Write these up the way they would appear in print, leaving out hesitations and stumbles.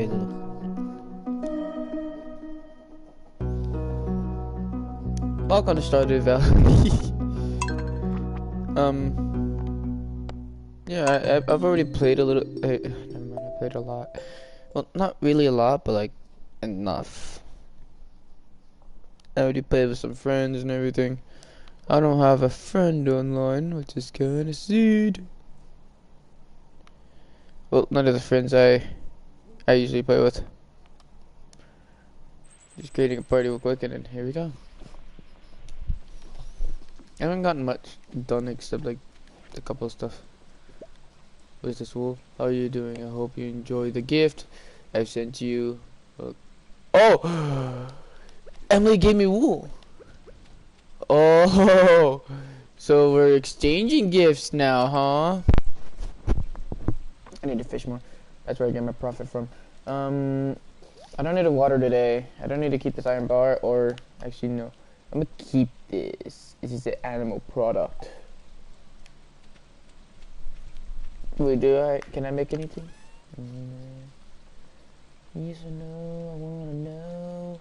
Halo. Welcome to Stardew Valley. Yeah, I've already played a little. Never mind, I played a lot. Well, not really a lot, but like enough. I already played with some friends and everything. I don't have a friend online, which is kinda sad. Well, none of the friends I usually play with. Just creating a party real quick, and then here we go. I haven't gotten much done except like a couple of stuff. What is this, Wolf? How are you doing? I hope you enjoy the gift I've sent you. Oh! Emily gave me wool! Oh! So we're exchanging gifts now, huh? I need to fish more. That's where I get my profit from. I don't need to water today. I don't need to keep this iron bar, or... Actually, no. I'm gonna keep this. This is an animal product. Wait, can I make anything? Yes or no? I wanna know.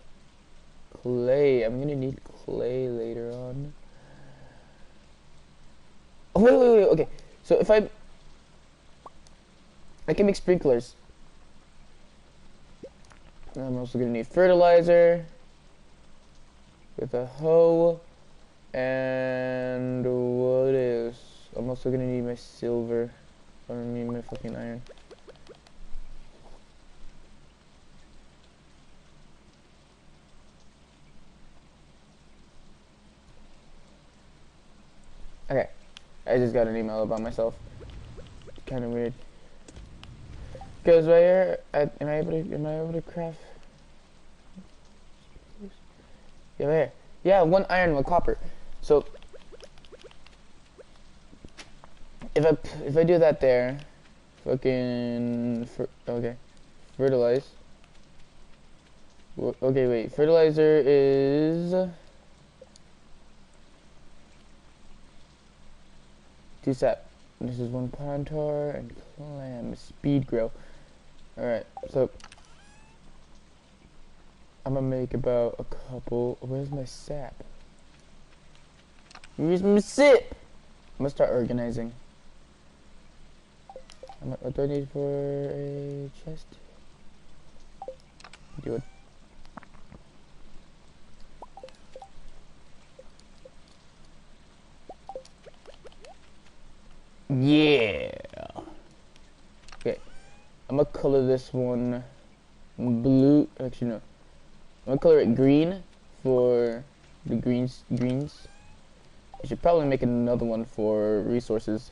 Clay. I'm gonna need clay later on. Oh, wait. Okay. So if I can make sprinklers. I'm also gonna need fertilizer with a hoe. And what else? I'm also gonna need my silver. I don't need my fucking iron. Okay, I just got an email about myself. Kind of weird. Cause right here, am I able to craft? Yeah, right here. Yeah, 1 iron, 1 copper. So if I do that there, fucking okay, fertilize. Okay, wait. Fertilizer is 2 sap. This is 1 pine tar and clam. Speed grow. Alright, so I'm gonna make about a couple. Where's my sap? Where's my sap? I'm gonna start organizing. What do I need for a chest? Do it. Yeah. Okay. I'm gonna color this one blue. Actually, no. I'm gonna color it green for the greens. I should probably make another one for resources.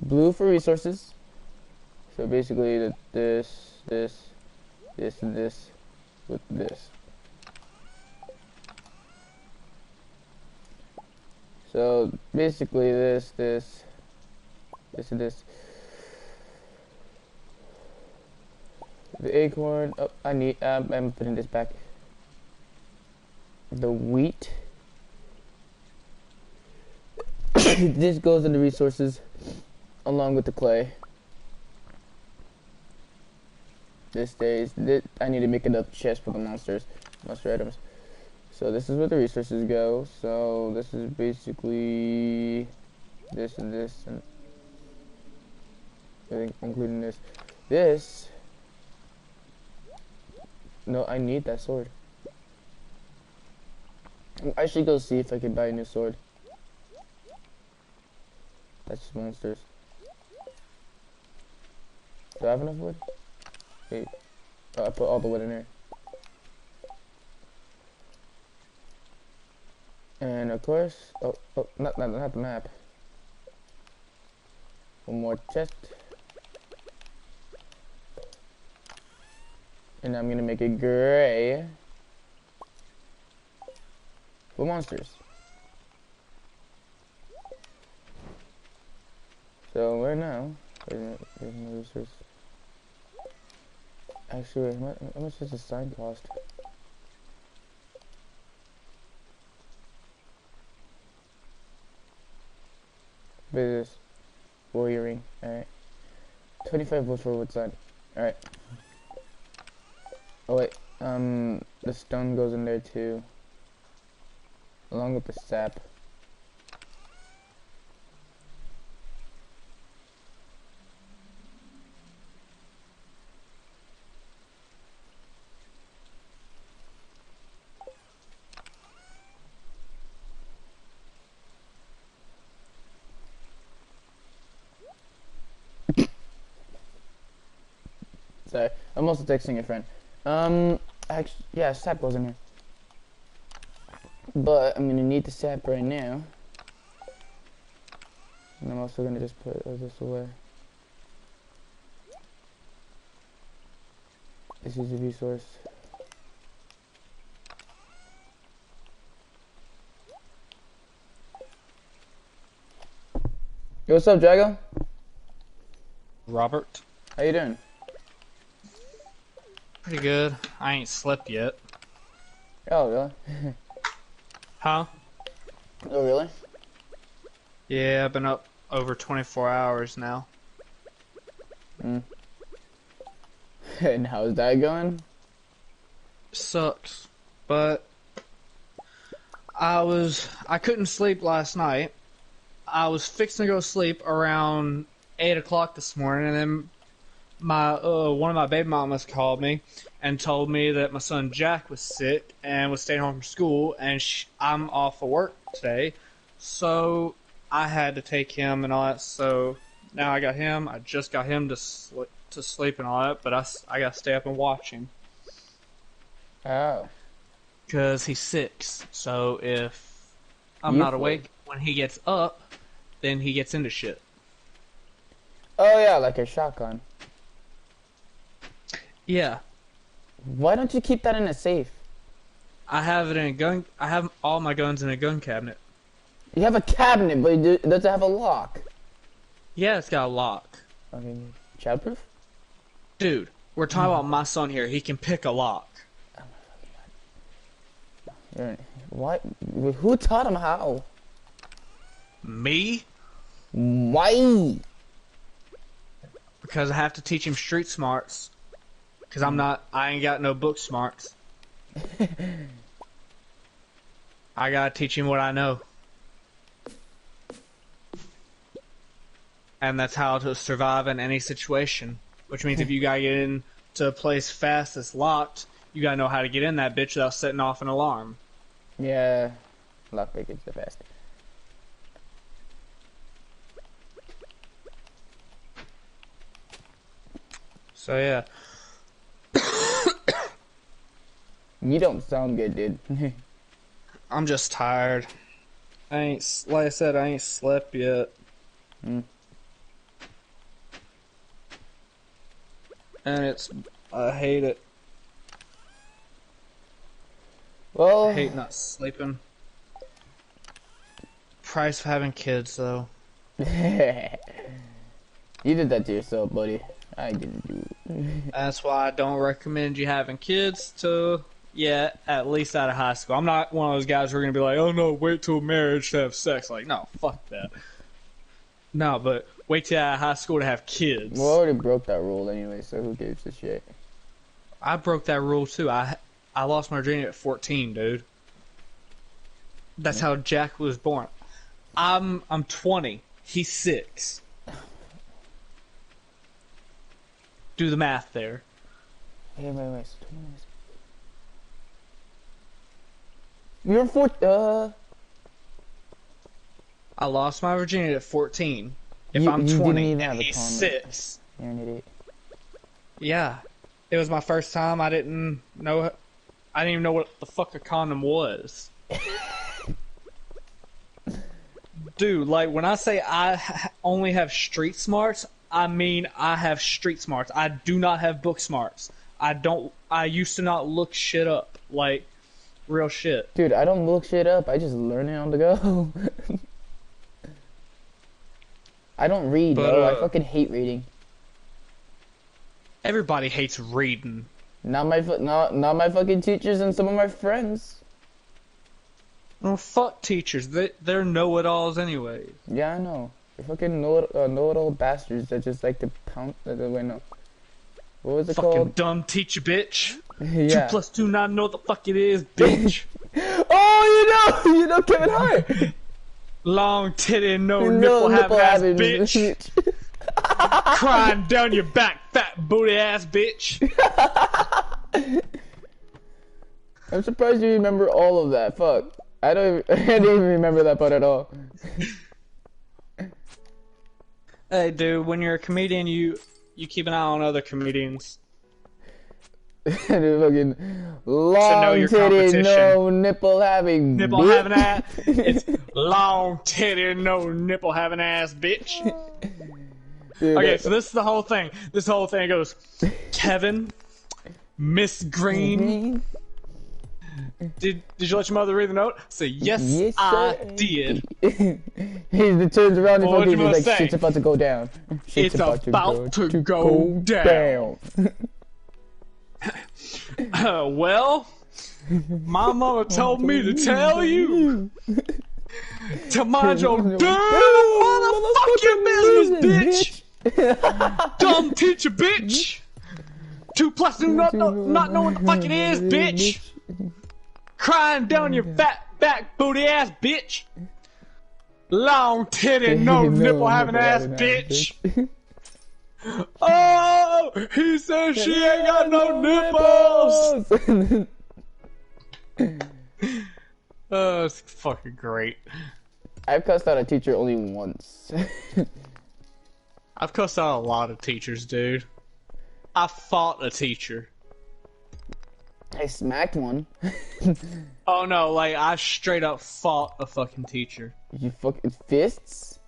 Blue for resources. So basically, this, and this with this. So basically, this, and this. The acorn. Oh, I'm putting this back. The wheat. This goes into resources along with the clay. This stays. I need to make another chest for the monster items. So this is where the resources go. So this is basically this and this, and I think including this. This. No, I need that sword. I should go see if I can buy a new sword. That's just monsters. Do I have enough wood? Wait. Oh, I put all the wood in there. And of course, not the map. 1 more chest. And I'm gonna make it gray for monsters. So where now? There's no resource. Actually, how much does the sign cost? What is this? Warrioring. Alright. 25 wood for wood side. Alright. Oh wait, the stone goes in there too. Along with the sap. Sorry, I'm also texting a friend. Actually, yeah, sap goes in here. But I'm gonna need the sap right now. And I'm also gonna just put this away. This is a resource. Yo, what's up, Drago? Robert. How you doing? Pretty good. I ain't slept yet. Oh, really? Huh? Oh, really? Yeah, I've been up over 24 hours now. Mm. And how's that going? Sucks. But I couldn't sleep last night. I was fixing to go sleep around 8 o'clock this morning, and then one of my baby mamas called me and told me that my son Jack was sick and was staying home from school, and I'm off of work today, so I had to take him and all that. So now I got him. I just got him to sleep and all that, but I got to stay up and watch him. Oh. Because he's 6, so if I'm not awake when he gets up, then he gets into shit. Oh yeah, like a shotgun. Yeah. Why don't you keep that in a safe? I have it in a gun. I have all my guns in a gun cabinet. You have a cabinet, but it doesn't have a lock. Yeah, it's got a lock. Okay, childproof? Dude, we're talking about my son here. He can pick a lock. Oh my fucking god. What? Who taught him how? Me? Why? Because I have to teach him street smarts. Because I ain't got no book smarts. I gotta teach him what I know. And that's how to survive in any situation. Which means if you gotta get into a place fast that's locked, you gotta know how to get in that bitch without setting off an alarm. Yeah. Lockpick is the best. So yeah. You don't sound good, dude. I'm just tired. Like I said, I ain't slept yet. Mm. And I hate it. Well, I hate not sleeping. Price of having kids, though. you did that to yourself, buddy. I didn't do it. That's why I don't recommend you having kids at least out of high school. I'm not one of those guys who are going to be like, oh no, wait till marriage to have sex. Like, no, fuck that. No, but wait till out of high school to have kids. Well, I already broke that rule anyway, so who gives a shit? I broke that rule too. I lost my virginity at 14, dude. That's how Jack was born. I'm 20. He's 6. Do the math there. Wait. So 20 minutes. You're 4. I lost my virginity at 14. If You I'm didn't 20 even and have a he's condom. 6. You're an idiot. Yeah. It was my first time. I didn't even know what the fuck a condom was. Dude, like, when I say only have street smarts, I mean I have street smarts. I do not have book smarts. I used to not look shit up. Like, real shit. Dude, I don't look shit up. I just learn it on the go. I don't read, bro. I fucking hate reading. Everybody hates reading. Not my fucking teachers and some of my friends. Well, fuck teachers. They're know-it-alls anyways. Yeah, I know. Fucking know-it-all bastards that just like to pound. Wait, no. What was it Fucking called? dumb teacher, bitch. Yeah. 2 + 2, not know what the fuck it is, bitch. Oh, you know Kevin Hart. Long titty, no nipple having ass, bitch. Crying down your back, fat booty ass, bitch. I'm surprised you remember all of that. Fuck. I didn't even remember that part at all. Hey, dude, when you're a comedian, you keep an eye on other comedians. Dude, fucking know long your titty, competition. no nipple having. Nipple having ass. It's long titty, no nipple having ass, bitch. Dude, Okay, so this is the whole thing. This whole thing goes, Kevin, Miss Green. Did you let your mother read the note? Say yes, I sir. did. He turns around and Well, fucking what'd you is like, say? shit's about to go down. Shit's It's about to go down. Well, my mama told me to tell you to mind your damn motherfucking business, bitch. Dumb teacher, bitch. 2 + 2, not know what the fuck it is, bitch. Crying down your fat back booty ass, bitch. Long titty, no nipple having ass, bitch. Oh, he says she ain't got no nipples. Oh, it's fucking great. I've cussed out a teacher only once. I've cussed out a lot of teachers, dude. I fought a teacher. I smacked one. Oh no, like I straight up fought a fucking teacher. You fucking fists?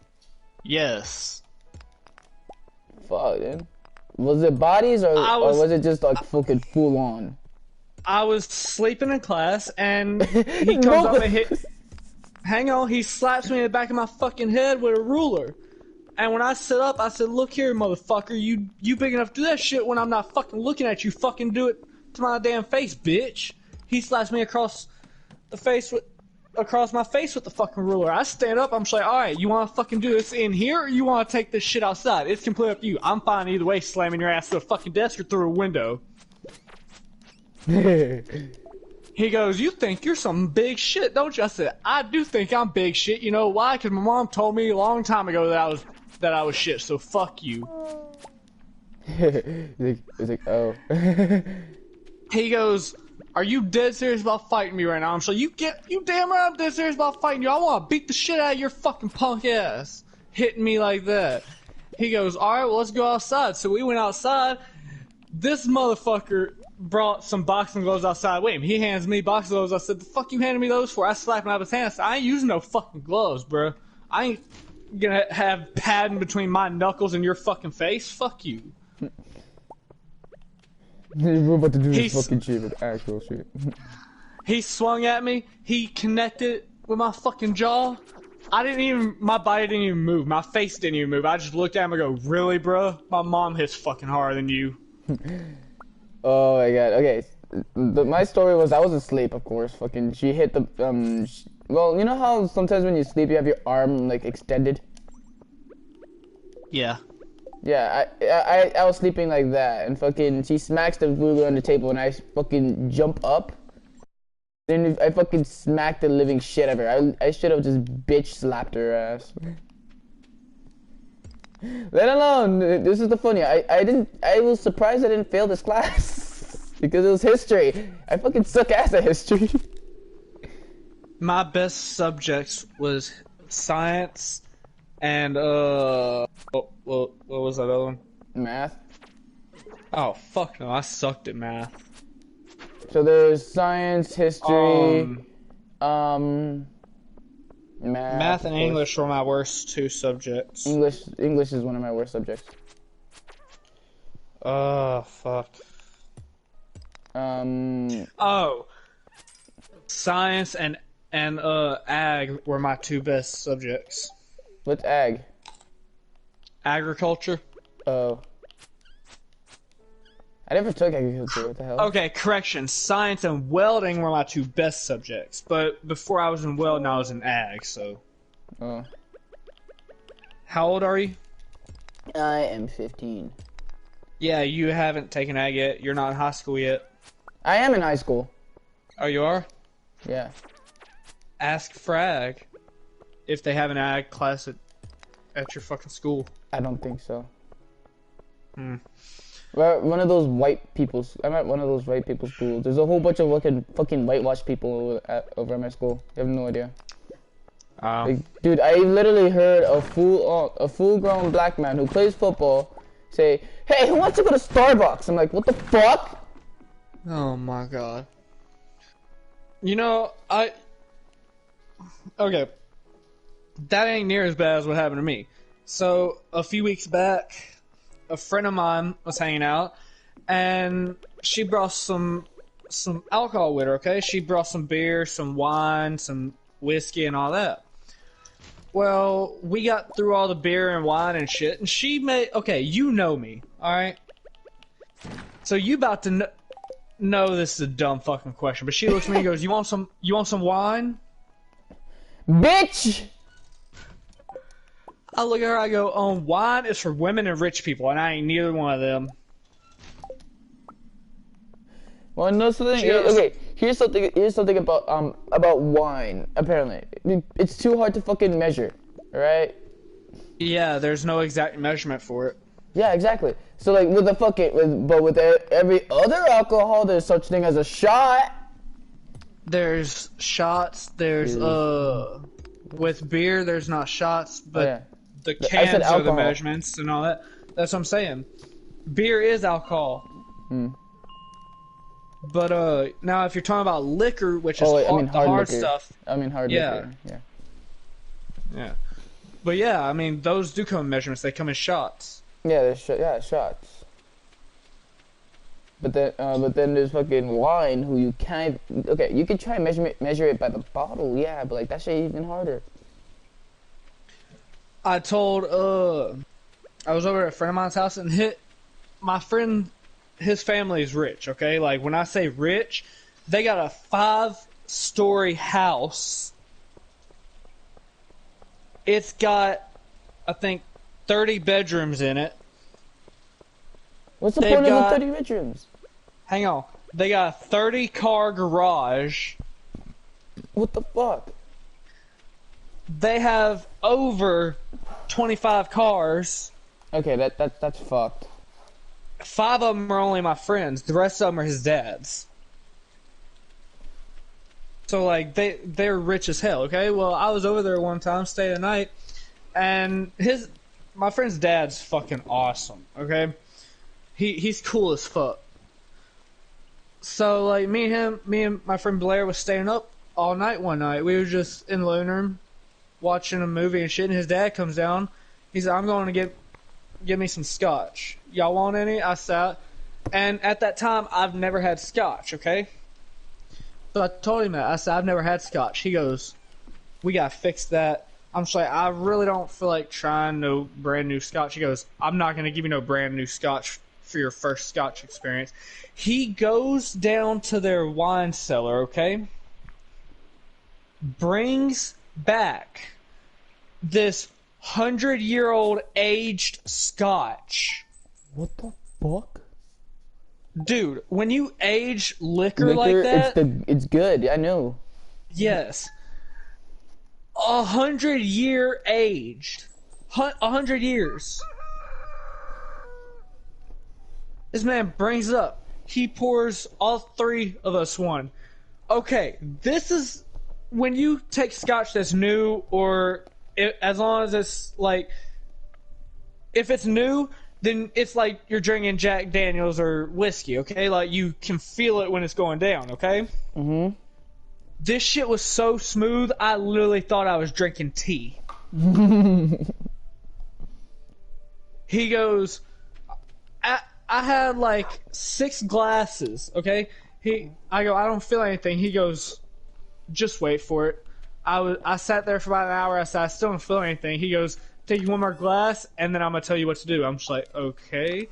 Yes. Fuck, dude. Was it bodies or was it just like fucking full on? I was sleeping in class and he comes up and hit. Hang on, he slaps me in the back of my fucking head with a ruler. And when I sit up, I said, "Look here, motherfucker, you big enough to do that shit when I'm not fucking looking at you. Fucking do it to my damn face, bitch." He slaps me across my face with the fucking ruler. I stand up, I'm just like, "Alright, you wanna fucking do this in here or you wanna take this shit outside? It's completely up to you. I'm fine either way, slamming your ass through a fucking desk or through a window." He goes, "You think you're some big shit, don't you?" I said, "I do think I'm big shit. You know why? Because my mom told me a long time ago that I was shit, so fuck you." It's like, oh. He goes, "Are you dead serious about fighting me right now?" I'm just like, you damn right I'm dead serious about fighting you. I want to beat the shit out of your fucking punk ass. Hitting me like that. He goes, "Alright, well, let's go outside." So we went outside. This motherfucker brought some boxing gloves outside with him. He hands me boxing gloves. I said, "The fuck you handed me those for?" I slapped him out of his hand. I said, "I ain't using no fucking gloves, bro. I ain't gonna have padding between my knuckles and your fucking face. Fuck you." We're about to do this fucking shit with actual shit. He swung at me. He connected with my fucking jaw. My body didn't even move. My face didn't even move. I just looked at him and go, "Really, bro? My mom hits fucking harder than you." Oh my god. Okay. My story was I was asleep, of course. Fucking, she hit the well, you know how sometimes when you sleep you have your arm like extended. Yeah. Yeah, I was sleeping like that, and fucking she smacks the ruler on the table, and I fucking jump up. Then I fucking smacked the living shit out of her. I should have just bitch slapped her ass. Let alone, this is the funny. I was surprised I didn't fail this class because it was history. I fucking suck ass at history. My best subjects was science and what was that other one? Math. Oh fuck no, I sucked at math. So there's science, history, math and English were my worst two subjects. English is one of my worst subjects. Oh fuck. Oh, science and ag were my two best subjects. What's ag? Agriculture. Oh. I never took agriculture, what the hell? Okay, correction. Science and welding were my two best subjects, but before I was in welding, I was in ag, so. Oh. How old are you? I am 15. Yeah, you haven't taken ag yet. You're not in high school yet. I am in high school. Oh, you are? Yeah. Ask Frag if they have an ag class at your fucking school. I don't think so. Hmm. We're at one of those white people's. I'm at one of those white people's schools. There's a whole bunch of fucking whitewashed people over at my school. You have no idea. Like, dude, I literally heard a full-grown black man who plays football say, "Hey, who wants to go to Starbucks?" I'm like, "What the fuck?" Oh my god. You know, okay. That ain't near as bad as what happened to me. So, a few weeks back, a friend of mine was hanging out, and she brought some alcohol with her, okay? She brought some beer, some wine, some whiskey, and all that. Well, we got through all the beer and wine and shit, and she made... Okay, you know me, alright? So you about to know this is a dumb fucking question, but she looks at me and goes, you want some wine? Bitch! I look at her, I go, wine is for women and rich people, and I ain't neither one of them. Well, no, something. Okay, here's something about wine. Apparently, it's too hard to fucking measure. Right? Yeah, there's no exact measurement for it. Yeah, exactly. So like with every other alcohol, there's such thing as a shot. There's shots. There's with beer, there's not shots, but the cans are the measurements and all that. That's what I'm saying. Beer is alcohol. But now if you're talking about liquor, which is the hard stuff. I mean hard liquor. Yeah. But yeah, I mean those do come in measurements. They come in shots. Yeah, shots. But then there's fucking wine who you can't. Okay, you can try and measure it by the bottle. Yeah, but like that shit even harder. I told I was over at a friend of mine's house and my friend. His family is rich, okay? Like, when I say rich, they got a 5-story house. It's got, I think, 30 bedrooms in it. What's the point of the 30 bedrooms? Hang on. They got a 30-car garage. What the fuck? They have over 25 cars. Okay, that's fucked. 5 of them are only my friends. The rest of them are his dad's. So, like, they're rich as hell, okay? Well, I was over there one time, stayed the night, and my friend's dad's fucking awesome, okay? He's cool as fuck. So, like, me and my friend Blair was staying up all night one night. We were just in the living room watching a movie and shit, and his dad comes down. He said, I'm going to give me some scotch. Y'all want any? I sat. And at that time, I've never had scotch, okay? So I told him that. I said, I've never had scotch. He goes, we gotta fix that. I'm just like, I really don't feel like trying no brand new scotch. He goes, I'm not gonna give you no brand new scotch for your first scotch experience. He goes down to their wine cellar, okay? Brings back this 100-year-old aged scotch. What the fuck? Dude, when you age liquor like that... It's good, I know. Yes. 100-year aged. 100 years. This man brings it up. He pours all 3 of us one. Okay, this is... When you take scotch that's new, or as long as it's like... If it's new... then it's like you're drinking Jack Daniels or whiskey, okay? Like, you can feel it when it's going down, okay? Mm-hmm. This shit was so smooth, I literally thought I was drinking tea. He goes, I had like 6 glasses, okay? I go, I don't feel anything. He goes, just wait for it. I sat there for about an hour. I said, I still don't feel anything. He goes, take you one more glass, and then I'm going to tell you what to do. I'm just like, okay.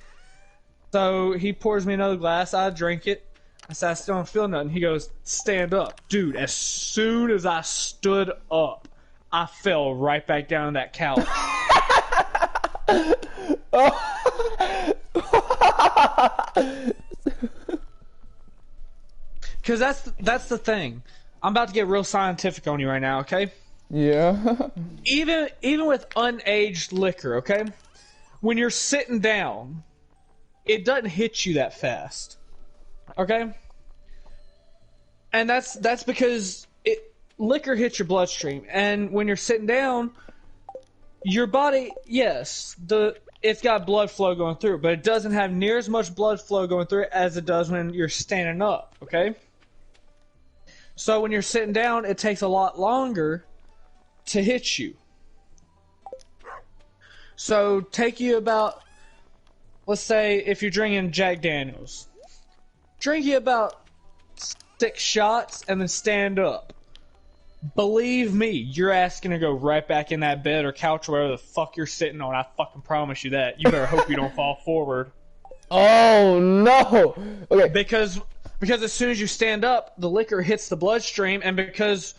So he pours me another glass. I drink it. I said, I still don't feel nothing. He goes, stand up. Dude, as soon as I stood up, I fell right back down on that couch. Oh. Because that's the thing. I'm about to get real scientific on you right now, okay? Yeah. Even with unaged liquor, okay? When you're sitting down, it doesn't hit you that fast, okay? And that's because liquor hits your bloodstream, and when you're sitting down, your body, yes, it's got blood flow going through it, but it doesn't have near as much blood flow going through it as it does when you're standing up, okay? So when you're sitting down, it takes a lot longer to hit you. So take you about, let's say if you're drinking Jack Daniels, drink you about 6 shots and then stand up. Believe me, your ass gonna go right back in that bed or couch or whatever the fuck you're sitting on. I fucking promise you that. You better hope you don't fall forward. Oh no. Okay. Because as soon as you stand up, the liquor hits the bloodstream, and because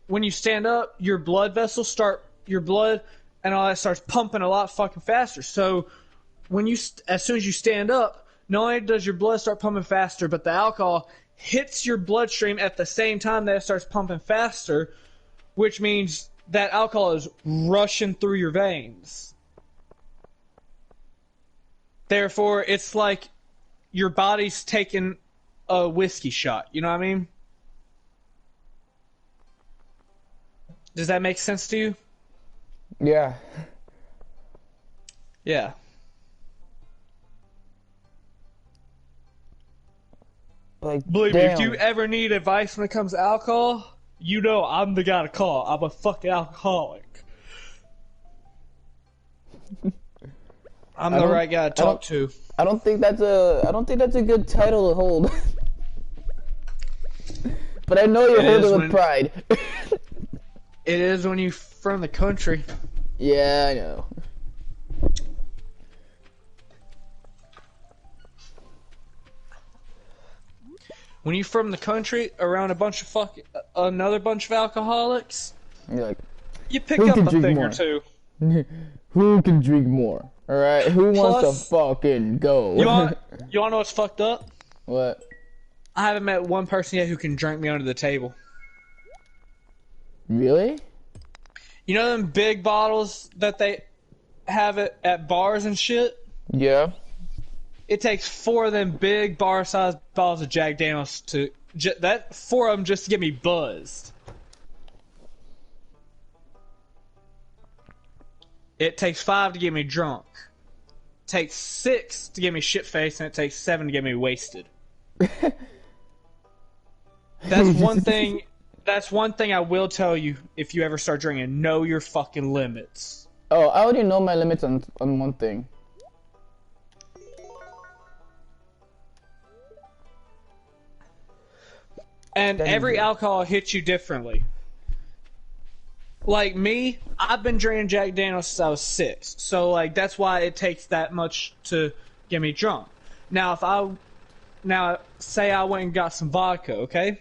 when you stand up, your blood vessels your blood and all that starts pumping a lot fucking faster. So as soon as you stand up, not only does your blood start pumping faster, but the alcohol hits your bloodstream at the same time that it starts pumping faster, which means that alcohol is rushing through your veins. Therefore, it's like your body's taking a whiskey shot. You know what I mean? Does that make sense to you? Yeah. Yeah. Like, Believe me, damn. if you ever need advice when it comes to alcohol, you know I'm the guy to call. I'm a fucking alcoholic. I'm the right guy to talk to. I don't think that's a good title to hold. But I know you hold it with pride. It is when you're from the country. Yeah, I know. When you're from the country around another bunch of alcoholics, You're like, you pick up a thing or two. Who can drink more? Alright, who wants to fucking go? You want to know what's fucked up? What? I haven't met one person yet who can drink me under the table. Really? You know them big bottles that they have it at bars and shit? Yeah. It takes 4 of them big bar-sized bottles of Jack Daniels that 4 of them just to get me buzzed. It takes 5 to get me drunk. It takes 6 to get me shit-faced, and it takes 7 to get me wasted. That's one thing. That's one thing I will tell you if you ever start drinking. Know your fucking limits. Oh, I already know my limits on one thing. And every alcohol hits you differently. Like me, I've been drinking Jack Daniels since I was 6. So, like, that's why it takes that much to get me drunk. Now, say I went and got some vodka, okay?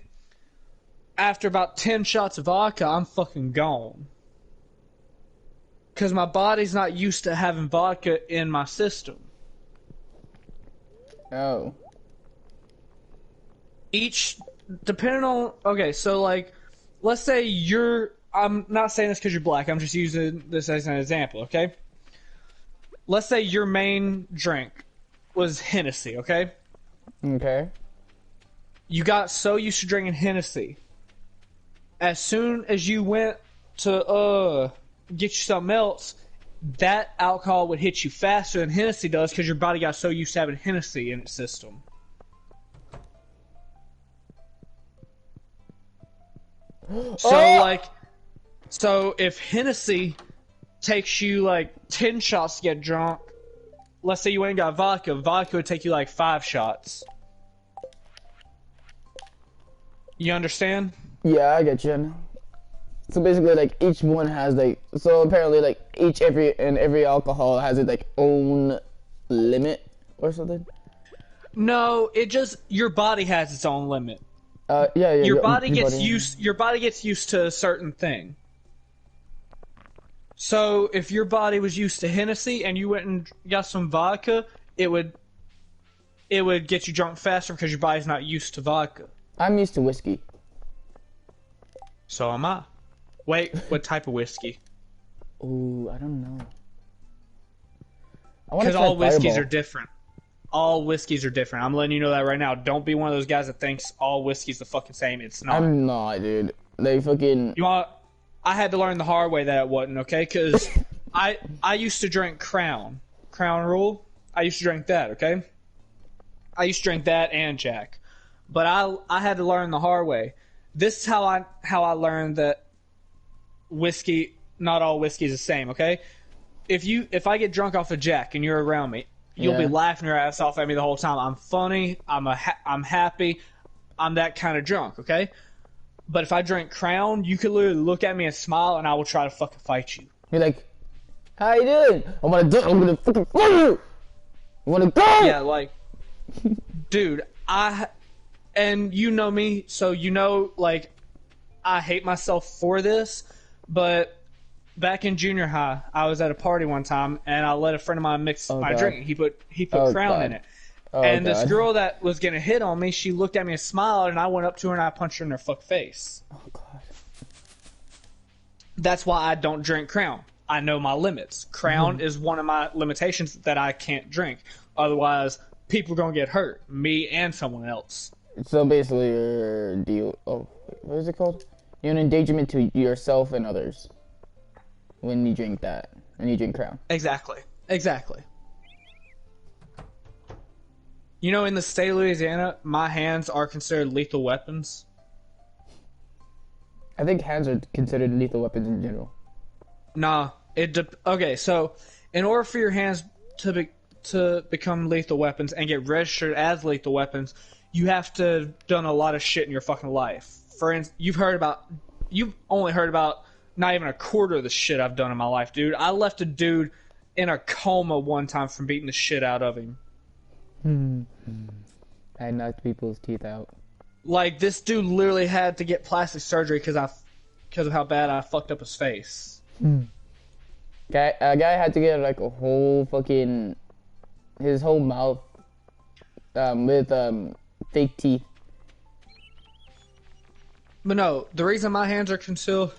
After about 10 shots of vodka, I'm fucking gone. Because my body's not used to having vodka in my system. Oh. Depending on, okay, so like, let's say I'm not saying this because you're black, I'm just using this as an example, okay? Let's say your main drink was Hennessy, okay? Okay. You got so used to drinking Hennessy. As soon as you went to get you something else, that alcohol would hit you faster than Hennessy does because your body got so used to having Hennessy in its system. So if Hennessy takes you like 10 shots to get drunk, let's say you went and got vodka would take you like 5 shots. You understand? Yeah, I get you. So basically, like, each one has like, so apparently, like, every alcohol has its like own limit or something. No, your body has its own limit. Yeah. Your body gets used to a certain thing. So if your body was used to Hennessy and you went and got some vodka, it would get you drunk faster because your body's not used to vodka. I'm used to whiskey. So am I. Wait, what type of whiskey? Ooh, I don't know. I want to Because try all whiskeys Fireball. are different. All whiskeys are different. I'm letting you know that right now. Don't be one of those guys that thinks all whiskey's the fucking same. It's not. I'm not, dude. They fucking. You want? I had to learn the hard way that it wasn't, okay? Because I used to drink Crown Rule. I used to drink that, okay? I used to drink that and Jack, but I had to learn the hard way. This is how I learned that whiskey, not all whiskey is the same, okay? If I get drunk off of Jack and you're around me, you'll be laughing your ass off at me the whole time. I'm funny. I'm happy. I'm that kind of drunk, okay? But if I drink Crown, you can literally look at me and smile, and I will try to fucking fight you. You're like, how you doing? I'm gonna fucking fight you. You wanna go? Yeah, like, dude, and you know me, so you know, like, I hate myself for this, but back in junior high, I was at a party one time, and I let a friend of mine mix my God. drink. He put Oh, Crown God. in it. Oh, And this God. girl that was gonna hit on me, she looked at me and smiled, and I went up to her and I punched her in her fuck face. Oh, God. That's why I don't drink Crown. I know my limits. Crown is one of my limitations that I can't drink. Otherwise, people are gonna get hurt. Me and someone else. So basically, you're deal. Oh, what is it called? You're an endangerment to yourself and others when you drink that. When you drink Crown. Exactly. You know, in the state of Louisiana, my hands are considered lethal weapons. I think hands are considered lethal weapons in general. Nah, okay. So, in order for your hands to become lethal weapons and get registered as lethal weapons, you have to have done a lot of shit in your fucking life. For instance, you've only heard about not even a quarter of the shit I've done in my life, dude. I left a dude in a coma one time from beating the shit out of him. I knocked people's teeth out. Like, this dude literally had to get plastic surgery because of how bad I fucked up his face. A guy had to get like a whole fucking his whole mouth with fake teeth. But no, the reason my hands are considered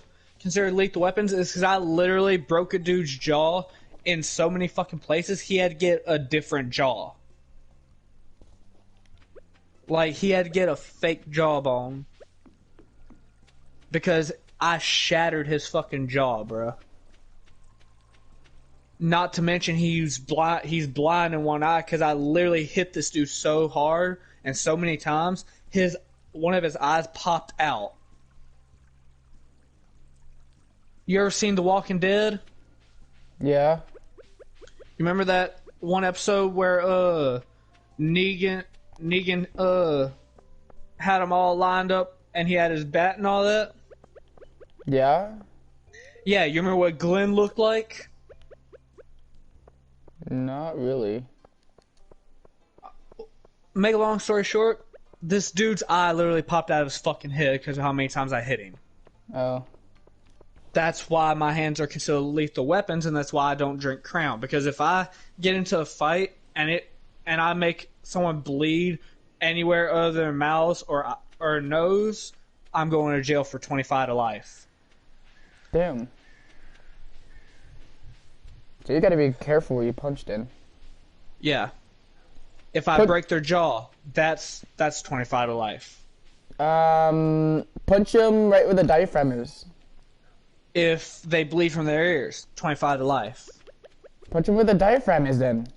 lethal weapons is because I literally broke a dude's jaw in so many fucking places. He had to get a different jaw. Like, he had to get a fake jawbone because I shattered his fucking jaw, bro. Not to mention he's blind in one eye because I literally hit this dude so hard and so many times, one of his eyes popped out. You ever seen The Walking Dead? Yeah. You remember that one episode where Negan had them all lined up and he had his bat and all that? Yeah. Yeah, you remember what Glenn looked like? Not really. Make a long story short, this dude's eye literally popped out of his fucking head because of how many times I hit him. Oh. That's why my hands are considered lethal weapons, and that's why I don't drink Crown. Because if I get into a fight and I make someone bleed anywhere other than their mouths or nose, I'm going to jail for 25 to life. Damn. So you gotta be careful where you punched in. Yeah. If I break their jaw, that's 25 to life. Punch them right where the diaphragm is. If they bleed from their ears, 25 to life. Punch them where the diaphragm is then.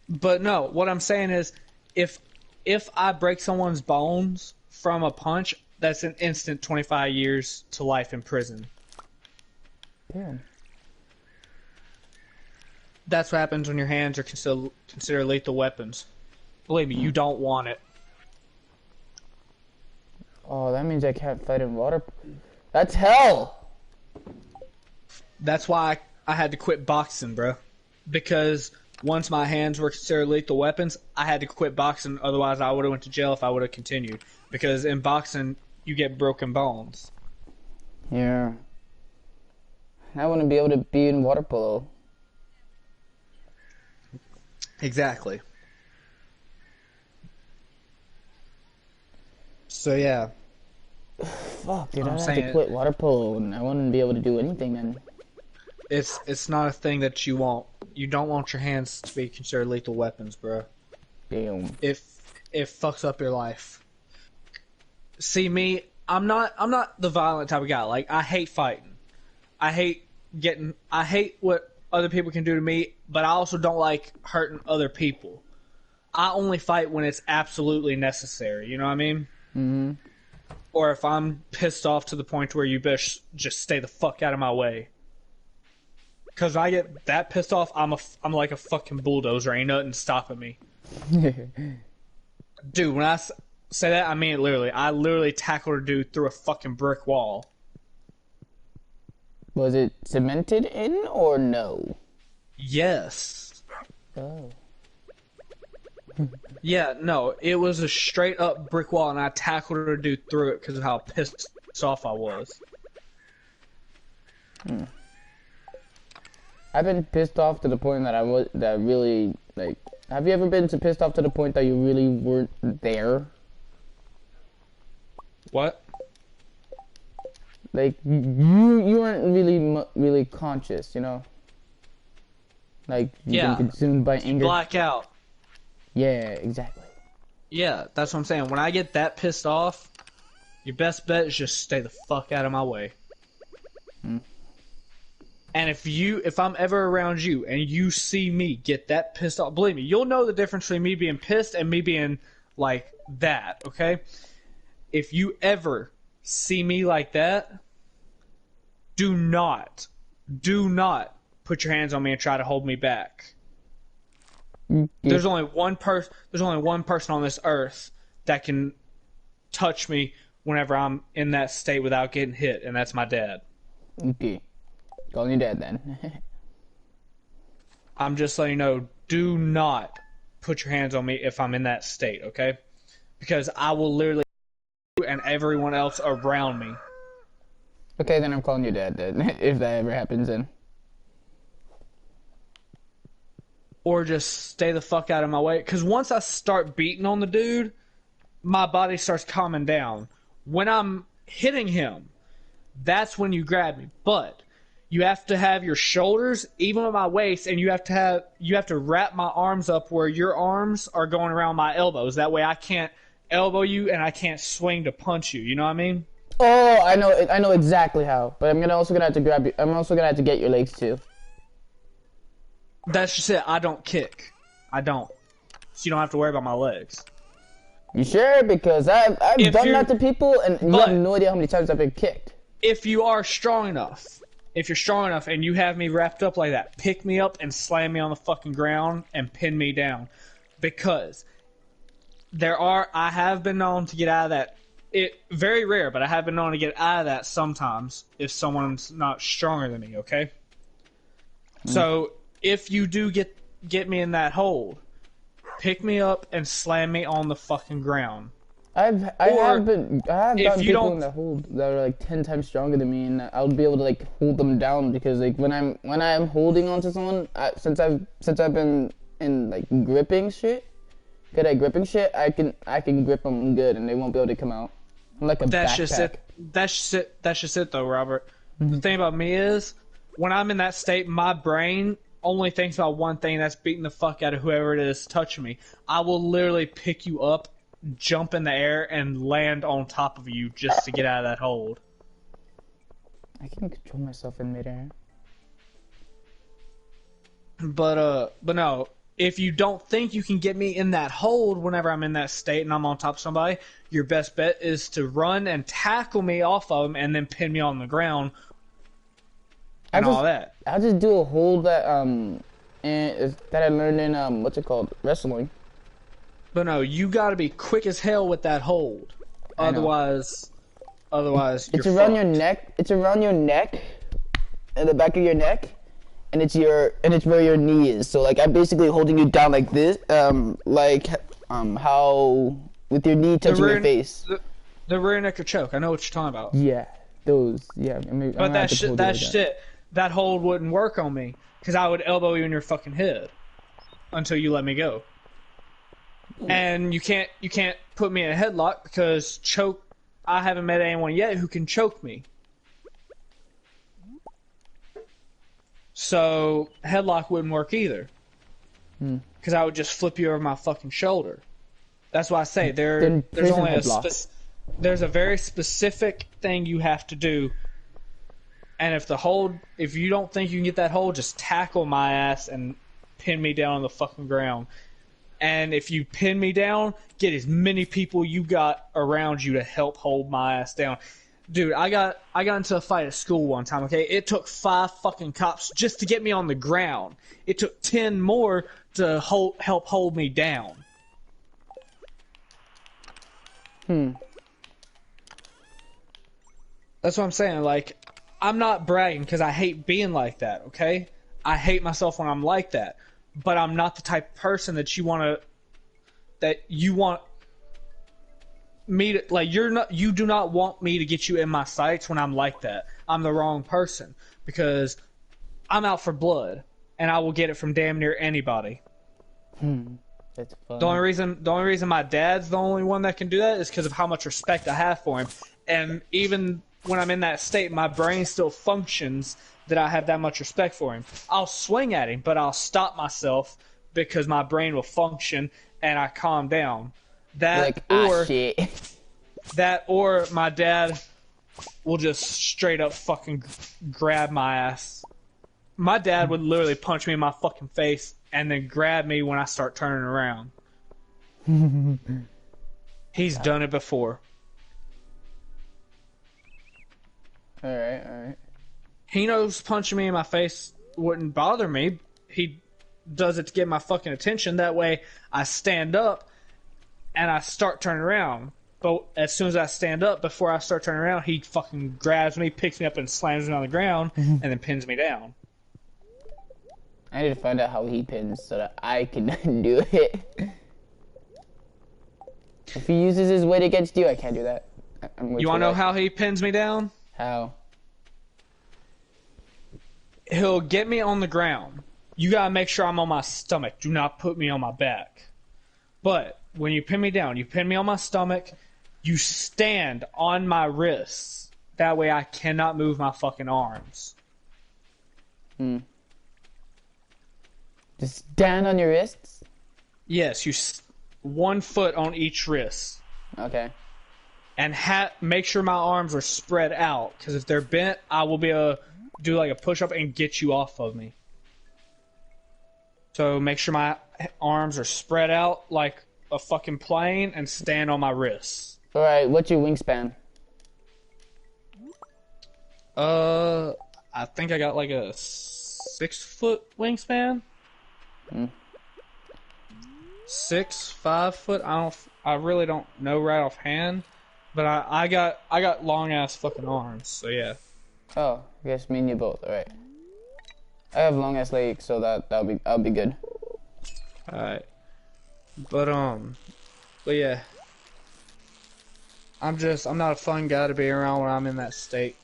But no, what I'm saying is, if I break someone's bones from a punch, that's an instant 25 years to life in prison. Damn. That's what happens when your hands are considered lethal weapons. Believe me, you don't want it. Oh, that means I can't fight in water. That's hell! That's why I had to quit boxing, bro. Because once my hands were considered lethal weapons, I had to quit boxing. Otherwise, I would have went to jail if I would have continued. Because in boxing, you get broken bones. Yeah. I want to be able to be in water polo. Exactly. So yeah. Fuck, dude, I'm I'd have to saying quit water polo, and I wouldn't be able to do anything then. it's not a thing that you want. You don't want your hands to be considered lethal weapons, bro. Damn. If it fucks up your life. See me, I'm not the violent type of guy. Like I hate fighting. I hate what other people can do to me, but I also don't like hurting other people. I only fight when it's absolutely necessary, you know what I mean? Mm-hmm. Or if I'm pissed off to the point where you best just stay the fuck out of my way. Cause I get that pissed off, I'm like a fucking bulldozer. Ain't nothing stopping me. Dude, when I say that, I mean it literally. I literally tackled a dude through a fucking brick wall. Was it cemented in or no? Yes. Oh. Yeah, no, it was a straight up brick wall, and I tackled a dude through it because of how pissed off I was. I've been pissed off to the point that really, like, have you ever been pissed off to the point that you really weren't there? What? Like, you weren't really conscious, you know? Like, you've been consumed by anger. Black out. Yeah, exactly. Yeah, that's what I'm saying. When I get that pissed off, your best bet is just stay the fuck out of my way. And if I'm ever around you and you see me get that pissed off, believe me, you'll know the difference between me being pissed and me being like that, okay? If you ever see me like that, do not put your hands on me and try to hold me back. There's only one person on this earth that can touch me whenever I'm in that state without getting hit, and that's my dad. Okay. Call your dad then. I'm just letting you know, do not put your hands on me if I'm in that state, okay? Because I will literally and everyone else around me. Okay, then I'm calling your dad then, if that ever happens then. Or just stay the fuck out of my way. Because once I start beating on the dude, my body starts calming down. When I'm hitting him, that's when you grab me. But you have to have your shoulders even with my waist, and you have to wrap my arms up where your arms are going around my elbows. That way I can't elbow you and I can't swing to punch you. You know what I mean? Oh, I know exactly how. But I'm also gonna have to grab you. I'm also gonna have to get your legs too. That's just it. I don't kick. I don't. So you don't have to worry about my legs. You sure? Because I've done that to people, and you have no idea how many times I've been kicked. If you're strong enough and you have me wrapped up like that, pick me up and slam me on the fucking ground and pin me down. Because I have been known to get out of that. Very rare, but I have been known to get out of that sometimes if someone's not stronger than me, okay? So if you do get me in that hold, pick me up and slam me on the fucking ground. I have gotten people in the hold that are like 10 times stronger than me, and I'll be able to like hold them down because like when I'm holding onto someone, since I've been in like gripping shit, good at gripping shit, I can grip them good and they won't be able to come out. I'm like a backpack. That's just it though, Robert. The thing about me is when I'm in that state, my brain only thinks about one thing, that's beating the fuck out of whoever it is touching me. I will literally pick you up, jump in the air, and land on top of you just to get out of that hold. I can control myself in midair. But no, if you don't think you can get me in that hold whenever I'm in that state and I'm on top of somebody, your best bet is to run and tackle me off of them and then pin me on the ground. All that. I'll just do a hold that that I learned in what's it called, wrestling. But no, you got to be quick as hell with that hold. Otherwise it's you're around fucked. your neck. It's around your neck, and the back of your neck, and it's where your knee is. So like I'm basically holding you down like this, how with your knee touching your face. The rear neck or choke. I know what you're talking about. Yeah, those. Yeah, But that's shit. that hold wouldn't work on me because I would elbow you in your fucking head until you let me go. And you can't put me in a headlock because I haven't met anyone yet who can choke me. So headlock wouldn't work either. Because I would just flip you over my fucking shoulder. That's why I say there's only there's a very specific thing you have to do. And if you don't think you can get that hold, just tackle my ass and pin me down on the fucking ground. And if you pin me down, get as many people you got around you to help hold my ass down. Dude, I got into a fight at school one time, okay? It took 5 fucking cops just to get me on the ground. It took 10 more to help hold me down. That's what I'm saying. Like, I'm not bragging because I hate being like that, okay? I hate myself when I'm like that. But I'm not the type of person that you want me to, like, you do not want me to get you in my sights when I'm like that. I'm the wrong person because I'm out for blood and I will get it from damn near anybody. That's fun. The only reason my dad's the only one that can do that is because of how much respect I have for him. And even when I'm in that state, my brain still functions that I have that much respect for him. I'll swing at him, but I'll stop myself because my brain will function and I calm down. Shit. That or my dad will just straight up fucking grab my ass. My dad would literally punch me in my fucking face and then grab me when I start turning around. He's done it before. Alright. He knows punching me in my face wouldn't bother me. He does it to get my fucking attention. That way I stand up and I start turning around. But as soon as I stand up, before I start turning around, he fucking grabs me, picks me up and slams me on the ground and then pins me down. I need to find out how he pins so that I can do it. If he uses his weight against you, I can't do that. You want to know how he pins me down? How? He'll get me on the ground. You gotta make sure I'm on my stomach. Do not put me on my back. But when you pin me down, you pin me on my stomach. You stand on my wrists. That way I cannot move my fucking arms. Just stand on your wrists? Yes, 1 foot on each wrist. Okay. And make sure my arms are spread out. Because if they're bent, I will be able to do like a push-up and get you off of me. So make sure my arms are spread out like a fucking plane and stand on my wrists. Alright, what's your wingspan? I think I got like a 6-foot wingspan. 5 foot. I really don't know right offhand, but I got long ass fucking arms. So yeah. Oh, I guess me and you both. Alright. I have long ass legs, so I'll be good. Alright. But yeah. I'm not a fun guy to be around when I'm in that state.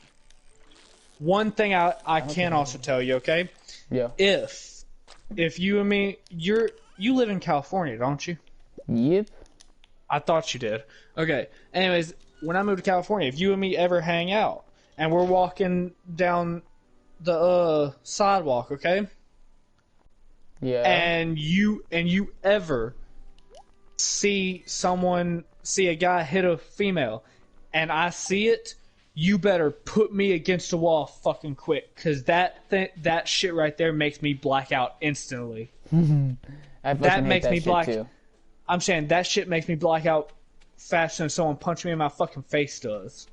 One thing I can also tell you, okay? Yeah. If you and me, you live in California, don't you? Yep. I thought you did. Okay. Anyways, when I moved to California, if you and me ever hang out and we're walking down the sidewalk, okay? Yeah. And you ever see a guy hit a female and I see it, you better put me against the wall fucking quick, cause that shit right there makes me black out instantly. That makes me black too. I'm saying that shit makes me black out faster than someone punching me in my fucking face does.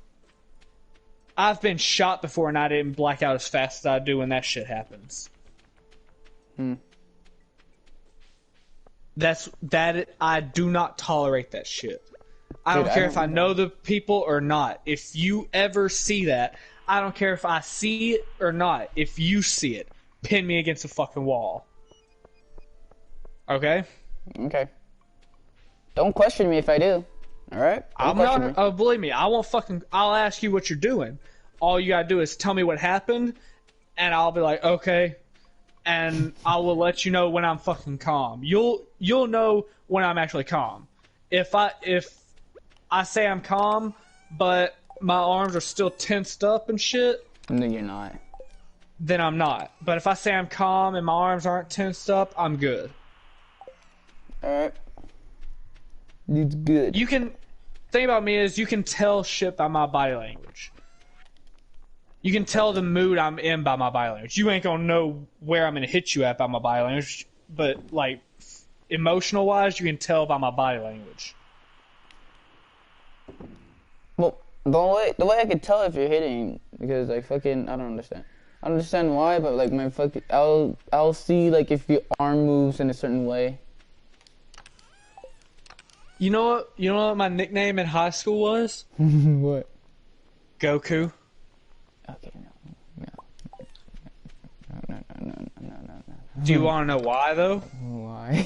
I've been shot before and I didn't black out as fast as I do when that shit happens. I do not tolerate that shit. I don't care if I know the people or not. If you ever see that, I don't care if I see it or not. If you see it, pin me against a fucking wall. Okay? Okay. Don't question me if I do. Alright? I'm not, believe me, I'll ask you what you're doing. All you gotta do is tell me what happened, and I'll be like, okay, and I will let you know when I'm fucking calm. You'll know when I'm actually calm. If I say I'm calm, but my arms are still tensed up and shit, No, you're not. then I'm not. But if I say I'm calm and my arms aren't tensed up, I'm good. Alright. It's good. You can thing about me is you can tell shit by my body language. You can tell the mood I'm in by my body language. You ain't gonna know where I'm gonna hit you at by my body language, but like emotional wise, you can tell by my body language. Well, the way I could tell if you're hitting, because like fucking, I don't understand. I don't understand why, but like my fucking, I'll see like if your arm moves in a certain way. You know what? You know what my nickname in high school was? What? Goku. Okay, no. Do you want to know why though? Why?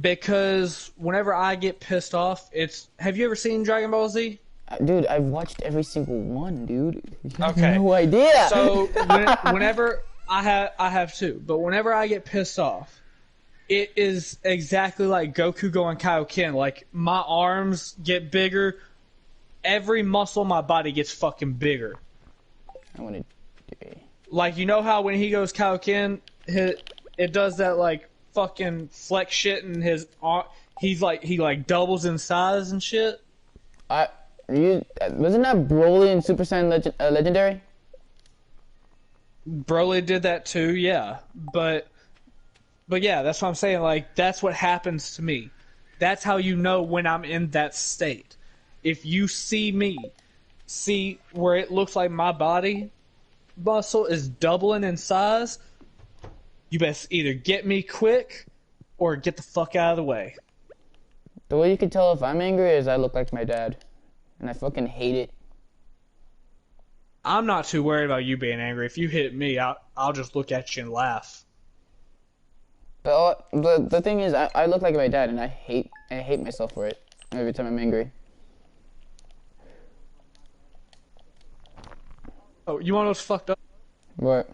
Because whenever I get pissed off, it's. Have you ever seen Dragon Ball Z? Dude, I've watched every single one, dude. You have Okay. no idea. So whenever I have too, but whenever I get pissed off, it is exactly like Goku going Kaioken. Like my arms get bigger, every muscle in my body gets fucking bigger. I want to. Like you know how when he goes Kaioken, it does that like fucking flex shit, and his arm, he doubles in size and shit. Wasn't that Broly in Super Saiyan Legendary? Broly did that too, yeah. But yeah, that's what I'm saying. Like that's what happens to me. That's how you know when I'm in that state. If you see where it looks like my body muscle is doubling in size, you best either get me quick or get the fuck out of the way. The way you can tell if I'm angry is I look like my dad. And I fucking hate it. I'm not too worried about you being angry. If you hit me, I'll just look at you and laugh. But the thing is, I look like my dad, and I hate myself for it every time I'm angry. Oh, you want to know what's fucked up? What?